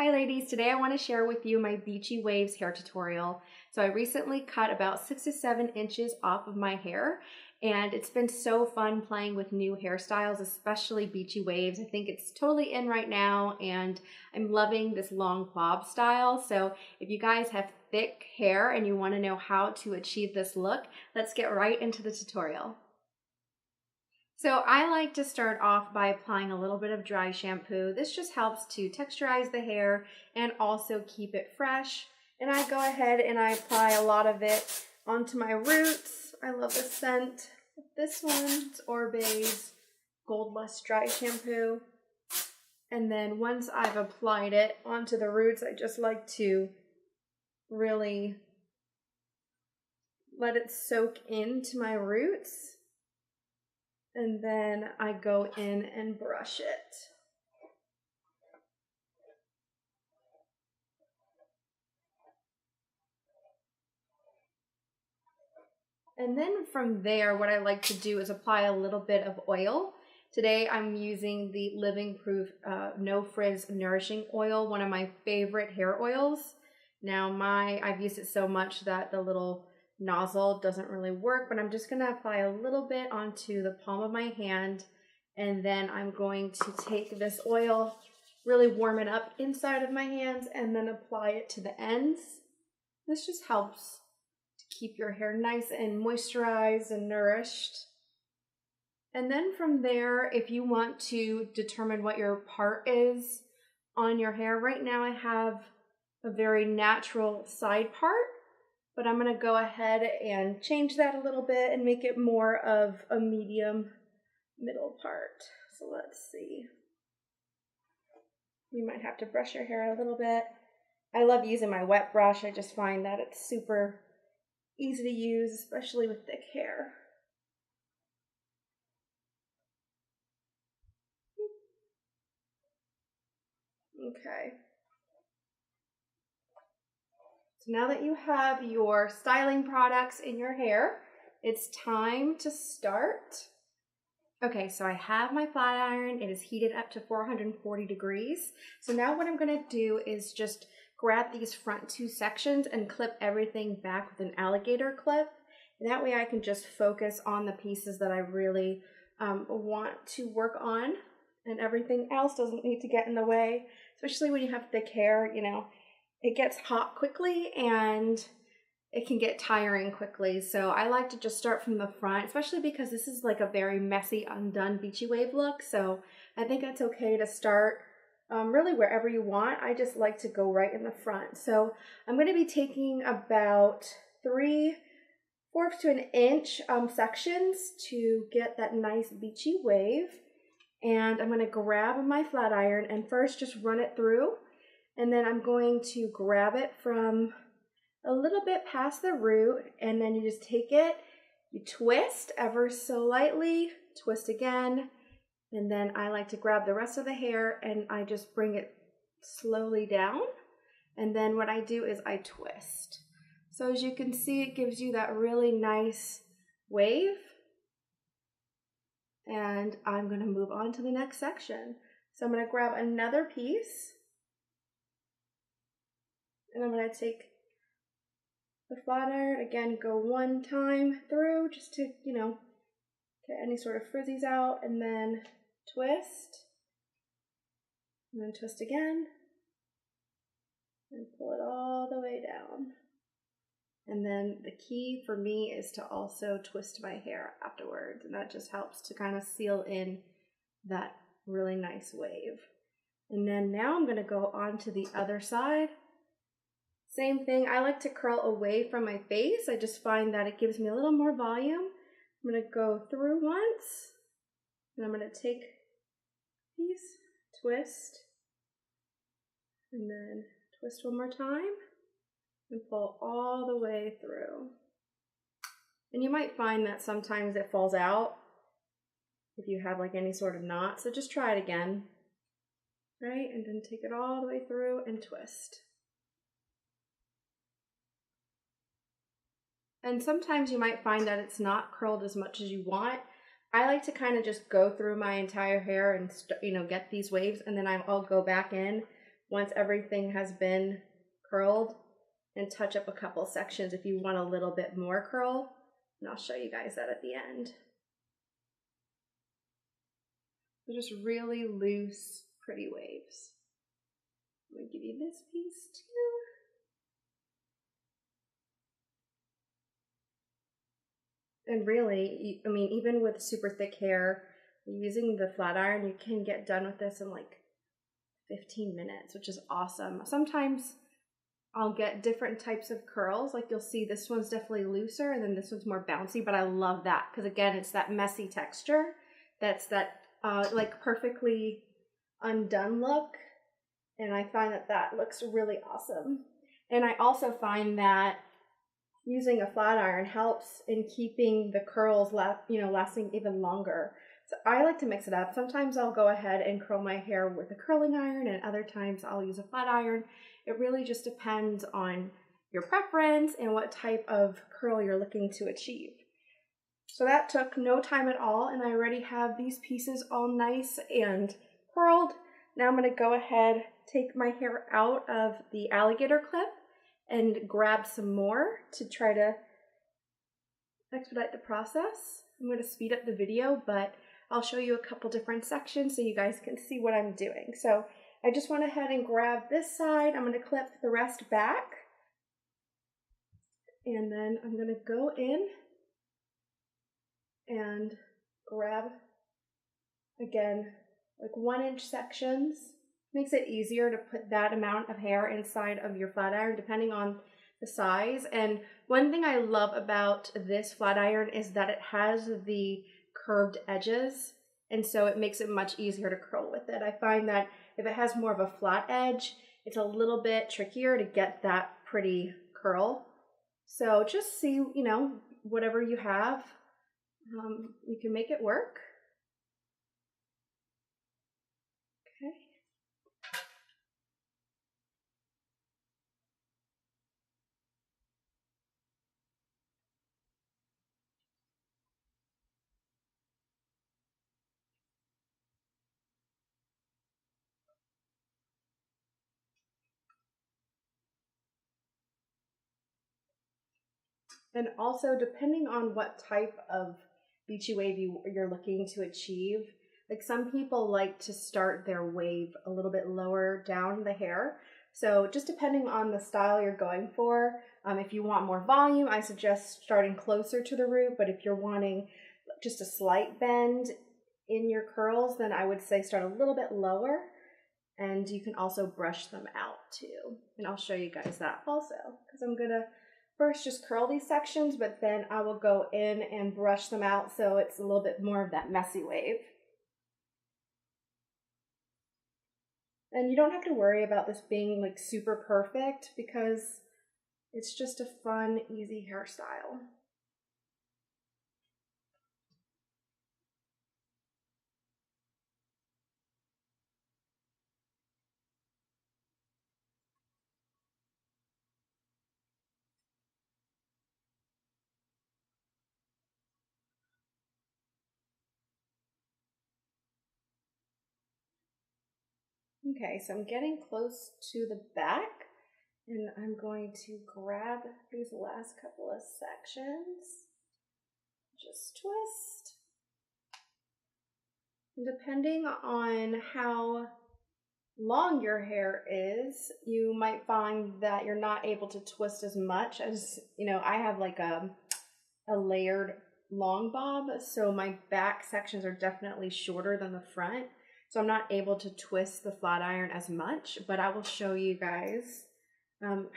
Hi ladies, today I want to share with you my Beachy Waves hair tutorial. So I recently cut about 6 to 7 inches off of my hair, and it's been so fun playing with new hairstyles, especially Beachy Waves. I think it's totally in right now, and I'm loving this long bob style. So if you guys have thick hair and you want to know how to achieve this look, let's get right into the tutorial. So I like to start off by applying a little bit of dry shampoo. This just helps to texturize the hair and also keep it fresh. And I go ahead and I apply a lot of it onto my roots. I love the scent of this one. It's Orbe's Gold Lust Dry Shampoo. And then once I've applied it onto the roots, I just like to really let it soak into my roots. And then I go in and brush it. And then from there, what I like to do is apply a little bit of oil. Today I'm using the Living Proof No Frizz Nourishing Oil, one of my favorite hair oils. Now I've used it so much that the little nozzle doesn't really work, but I'm just going to apply a little bit onto the palm of my hand, and then I'm going to take this oil, really warm it up inside of my hands, and then apply it to the ends. This just helps to keep your hair nice and moisturized and nourished. And then from there, if you want to determine what your part is on your hair, right now I have a very natural side part, but I'm going to go ahead and change that a little bit and make it more of a medium middle part. So let's see. You might have to brush your hair a little bit. I love using my wet brush. I just find that it's super easy to use, especially with thick hair. Okay. So now that you have your styling products in your hair, it's time to start. Okay, so I have my flat iron. It is heated up to 440 degrees. So now what I'm gonna do is just grab these front two sections and clip everything back with an alligator clip. And that way I can just focus on the pieces that I really want to work on, and everything else doesn't need to get in the way, especially when you have thick hair. You know, it gets hot quickly and it can get tiring quickly. So I like to just start from the front, especially because this is like a very messy, undone Beachy Wave look. So I think it's okay to start really wherever you want. I just like to go right in the front. So I'm going to be taking about 3/4 to an inch sections to get that nice beachy wave. And I'm going to grab my flat iron and first just run it through. And then I'm going to grab it from a little bit past the root, and then you just take it, you twist ever so lightly, twist again, and then I like to grab the rest of the hair and I just bring it slowly down, and then what I do is I twist. So as you can see, it gives you that really nice wave, and I'm going to move on to the next section. So I'm going to grab another piece, and I'm going to take the flat iron, again, go one time through just to, you know, get any sort of frizzies out, and then twist, and then twist again, and pull it all the way down. And then the key for me is to also twist my hair afterwards, and that just helps to kind of seal in that really nice wave. And then now I'm going to go on to the other side. Same thing, I like to curl away from my face. I just find that it gives me a little more volume. I'm going to go through once, and I'm going to take a piece, twist, and then twist one more time, and pull all the way through. And you might find that sometimes it falls out if you have like any sort of knot, so just try it again, right? And then take it all the way through and twist. And sometimes you might find that it's not curled as much as you want. I like to kind of just go through my entire hair and, you know, get these waves, and then I'll go back in once everything has been curled, and touch up a couple sections if you want a little bit more curl. And I'll show you guys that at the end. They're just really loose, pretty waves. I'm gonna give you this piece too. And really, I mean, even with super thick hair, using the flat iron, you can get done with this in like 15 minutes, which is awesome. Sometimes I'll get different types of curls. Like you'll see this one's definitely looser and then this one's more bouncy, but I love that because again, it's that messy texture. That's that like perfectly undone look. And I find that that looks really awesome. And I also find that using a flat iron helps in keeping the curls lasting even longer. So I like to mix it up. Sometimes I'll go ahead and curl my hair with a curling iron, and other times I'll use a flat iron. It really just depends on your preference and what type of curl you're looking to achieve. So that took no time at all, and I already have these pieces all nice and curled. Now I'm going to go ahead, take my hair out of the alligator clip and grab some more to try to expedite the process. I'm going to speed up the video, but I'll show you a couple different sections so you guys can see what I'm doing. So I just went ahead and grabbed this side. I'm going to clip the rest back. And then I'm going to go in and grab, again, like 1-inch sections. Makes it easier to put that amount of hair inside of your flat iron depending on the size. And one thing I love about this flat iron is that it has the curved edges, and so it makes it much easier to curl with it. I find that if it has more of a flat edge, it's a little bit trickier to get that pretty curl. So just see, whatever you have, you can make it work. Okay. And also, depending on what type of beachy wave you're looking to achieve, like some people like to start their wave a little bit lower down the hair. So just depending on the style you're going for, if you want more volume, I suggest starting closer to the root. But if you're wanting just a slight bend in your curls, then I would say start a little bit lower. And you can also brush them out too. And I'll show you guys that also, because I'm gonna first just curl these sections, but then I will go in and brush them out so it's a little bit more of that messy wave. And you don't have to worry about this being like super perfect because it's just a fun, easy hairstyle. Okay, so I'm getting close to the back, and I'm going to grab these last couple of sections. Just twist. And depending on how long your hair is, you might find that you're not able to twist as much as, I have like a layered long bob, so my back sections are definitely shorter than the front. So I'm not able to twist the flat iron as much, but I will show you guys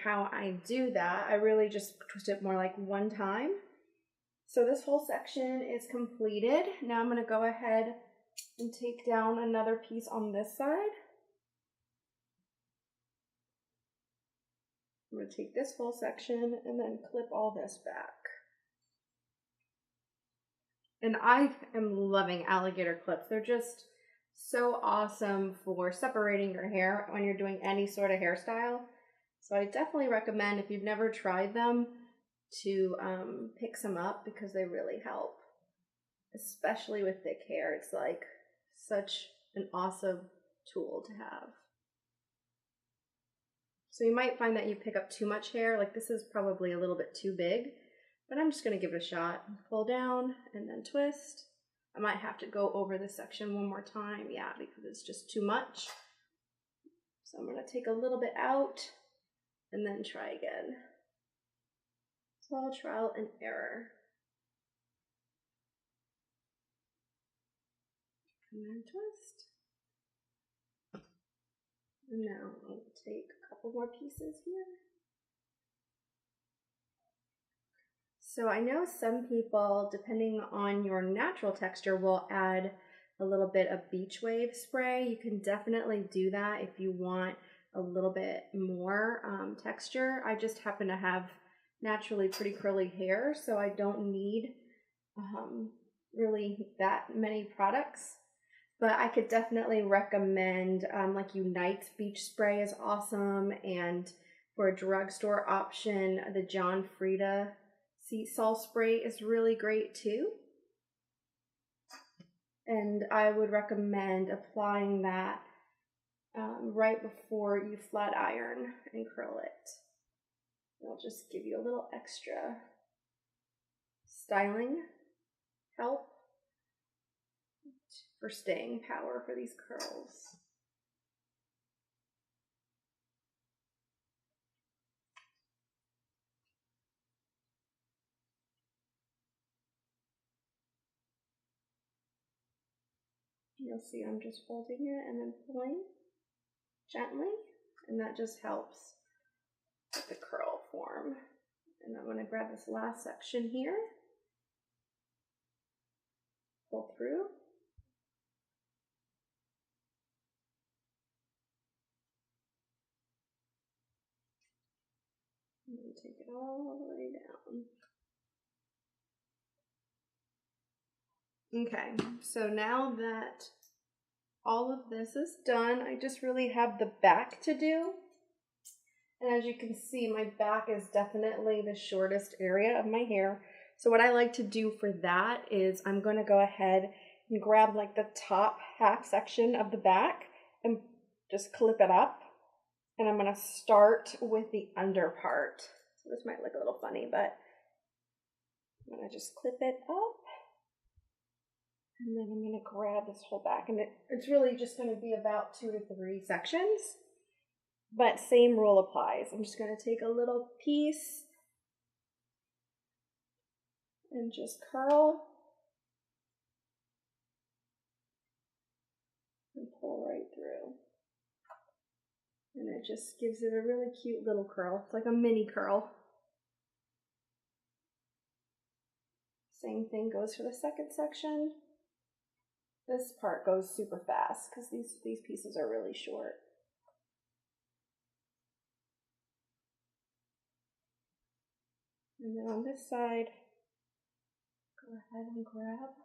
how I do that. I really just twist it more like one time. So this whole section is completed. Now I'm going to go ahead and take down another piece on this side. I'm going to take this whole section and then clip all this back. And I am loving alligator clips. They're just so awesome for separating your hair when you're doing any sort of hairstyle. So I definitely recommend, if you've never tried them, to pick some up because they really help. Especially with thick hair, it's like such an awesome tool to have. So you might find that you pick up too much hair. Like this is probably a little bit too big, but I'm just gonna give it a shot. Pull down and then twist. I might have to go over this section one more time, yeah, because it's just too much. So I'm gonna take a little bit out and then try again. It's all trial and error. And then twist. And now I'll take a couple more pieces here. So I know some people, depending on your natural texture, will add a little bit of beach wave spray. You can definitely do that if you want a little bit more texture. I just happen to have naturally pretty curly hair, so I don't need really that many products. But I could definitely recommend like Unite's beach spray is awesome, and for a drugstore option, the John Frieda sea salt spray is really great too. And I would recommend applying that right before you flat iron and curl it. It'll just give you a little extra styling help for staying power for these curls. You'll see I'm just folding it and then pulling gently, and that just helps with the curl form. And I'm going to grab this last section here, pull through, and then take it all the way down. Okay, so now that all of this is done, I just really have the back to do. And as you can see, my back is definitely the shortest area of my hair. So what I like to do for that is I'm going to go ahead and grab like the top half section of the back and just clip it up. And I'm going to start with the under part. So this might look a little funny, but I'm going to just clip it up. And then I'm going to grab this whole back, and it's really just going to be about 2 to 3 sections, but same rule applies. I'm just going to take a little piece and just curl and pull right through. And it just gives it a really cute little curl. It's like a mini curl. Same thing goes for the second section. This part goes super fast because these pieces are really short. And then on this side, go ahead and grab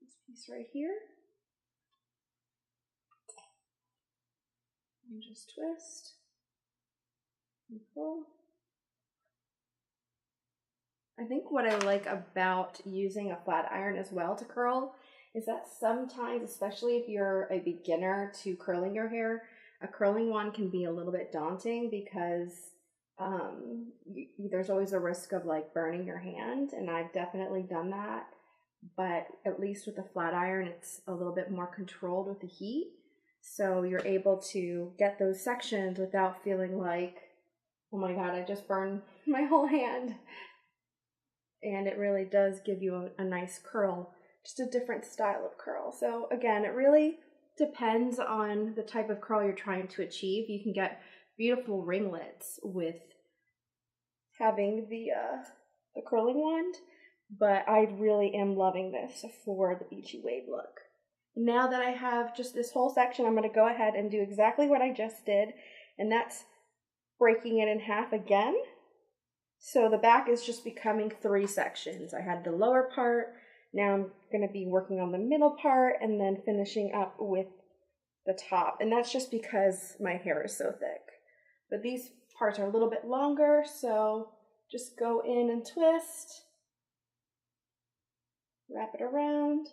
this piece right here and just twist and pull. I think what I like about using a flat iron as well to curl is that sometimes, especially if you're a beginner to curling your hair, a curling wand can be a little bit daunting because there's always a risk of like burning your hand, and I've definitely done that. But at least with the flat iron, it's a little bit more controlled with the heat, so you're able to get those sections without feeling like, oh my god, I just burned my whole hand. And it really does give you a nice curl, just a different style of curl. So again, it really depends on the type of curl you're trying to achieve. You can get beautiful ringlets with having the curling wand, but I really am loving this for the beachy wave look. Now that I have just this whole section, I'm going to go ahead and do exactly what I just did, and that's breaking it in half again. So the back is just becoming 3 sections. I had the lower part, now I'm going to be working on the middle part, and then finishing up with the top. And that's just because my hair is so thick. But these parts are a little bit longer, so just go in and twist, wrap it around,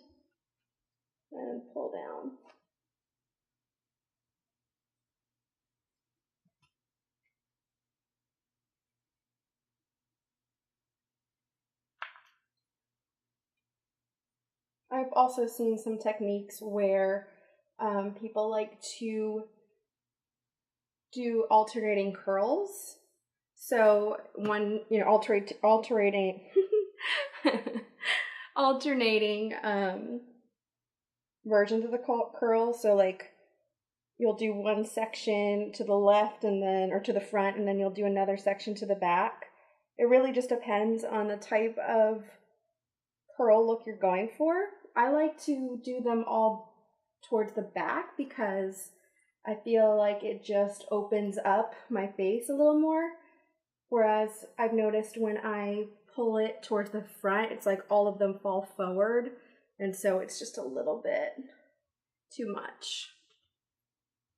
and pull down. I've also seen some techniques where people like to do alternating curls. So one, you know, alternating versions of the curl. So like you'll do one section to the left and then, or to the front, and then you'll do another section to the back. It really just depends on the type of curl look you're going for. I like to do them all towards the back because I feel like it just opens up my face a little more. Whereas I've noticed when I pull it towards the front, it's like all of them fall forward. And so it's just a little bit too much.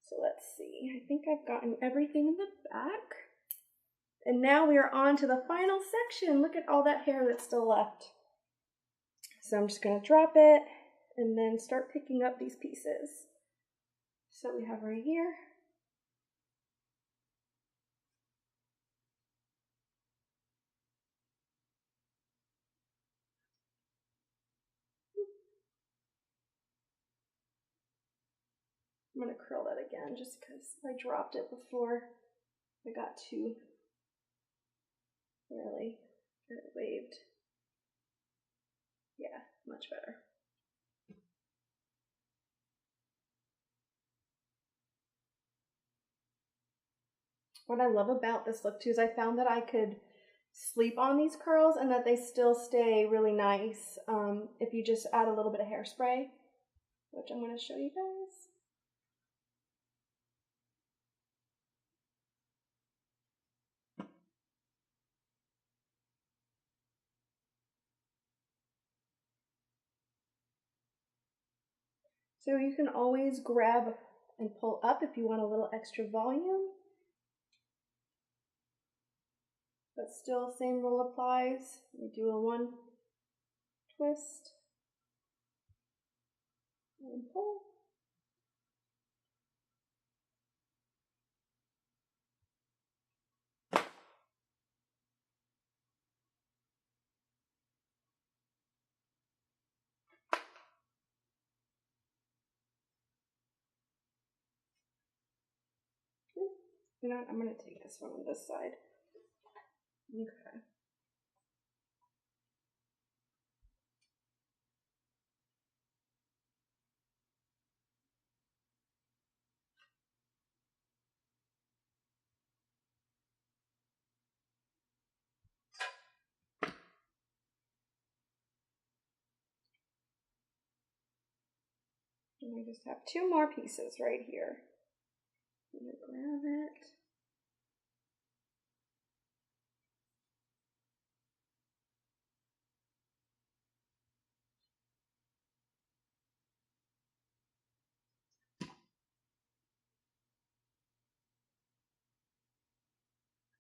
So let's see. I think I've gotten everything in the back. And now we are on to the final section. Look at all that hair that's still left. So I'm just going to drop it and then start picking up these pieces. So we have right here. I'm going to curl that again just because I dropped it before I got too really get it waved. Yeah, much better. What I love about this look too is I found that I could sleep on these curls and that they still stay really nice if you just add a little bit of hairspray, which I'm going to show you guys. So you can always grab and pull up if you want a little extra volume. But still, same rule applies. You do a one twist and pull. You know what? I'm going to take this one on this side. Okay. And I just have two more pieces right here. I'm going to grab it.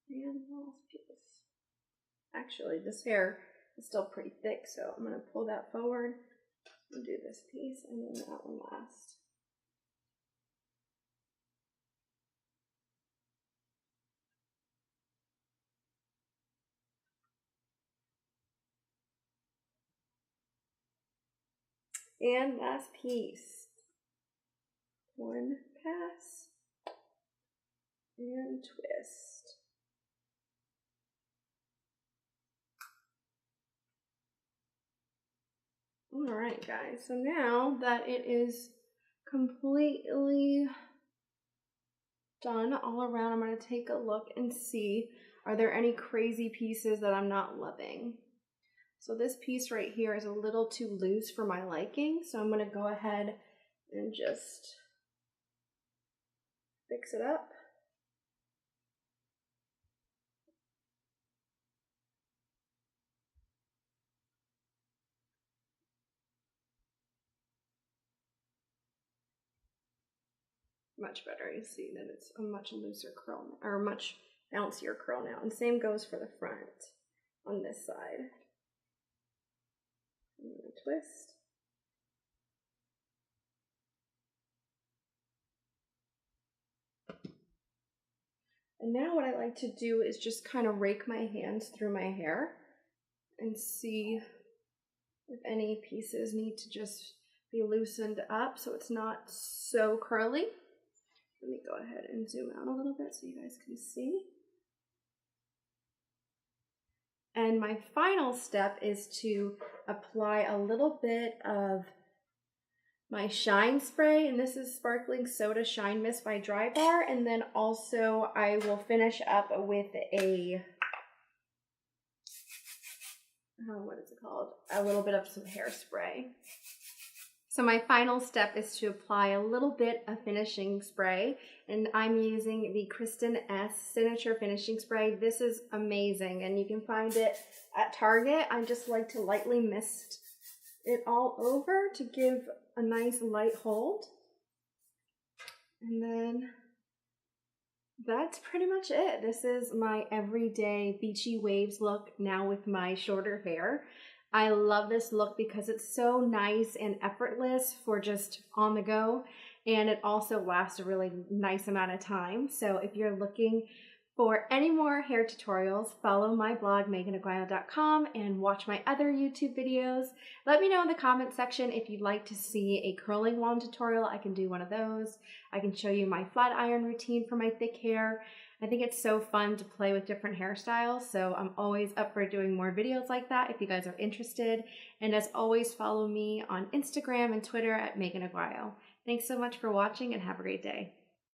And last piece. Actually, this hair is still pretty thick, so I'm going to pull that forward and do this piece and then that one last. And last piece. One pass and twist. All right, guys, so now that it is completely done all around, I'm going to take a look and see, are there any crazy pieces that I'm not loving? So this piece right here is a little too loose for my liking, so I'm going to go ahead and just fix it up. Much better. You see that it's a much looser curl, or much bouncier curl now. And same goes for the front on this side. I'm going to twist. And now what I like to do is just kind of rake my hands through my hair and see if any pieces need to just be loosened up so it's not so curly. Let me go ahead and zoom out a little bit so you guys can see. And my final step is to apply a little bit of my shine spray, and this is Sparkling Soda Shine Mist by Dry Bar, and then also I will finish up with a, what is it called? A little bit of some hairspray. So my final step is to apply a little bit of finishing spray, and I'm using the Kristen S Signature Finishing Spray. This is amazing, and you can find it at Target. I just like to lightly mist it all over to give a nice light hold. And then that's pretty much it. This is my everyday Beachy Waves look now with my shorter hair. I love this look because it's so nice and effortless for just on the go, and it also lasts a really nice amount of time. So if you're looking for any more hair tutorials, follow my blog meaganaguayo.com and watch my other YouTube videos. Let me know in the comment section if you'd like to see a curling wand tutorial. I can do one of those. I can show you my flat iron routine for my thick hair. I think it's so fun to play with different hairstyles, so I'm always up for doing more videos like that if you guys are interested. And as always, follow me on Instagram and Twitter at Meagan Aguayo. Thanks so much for watching and have a great day.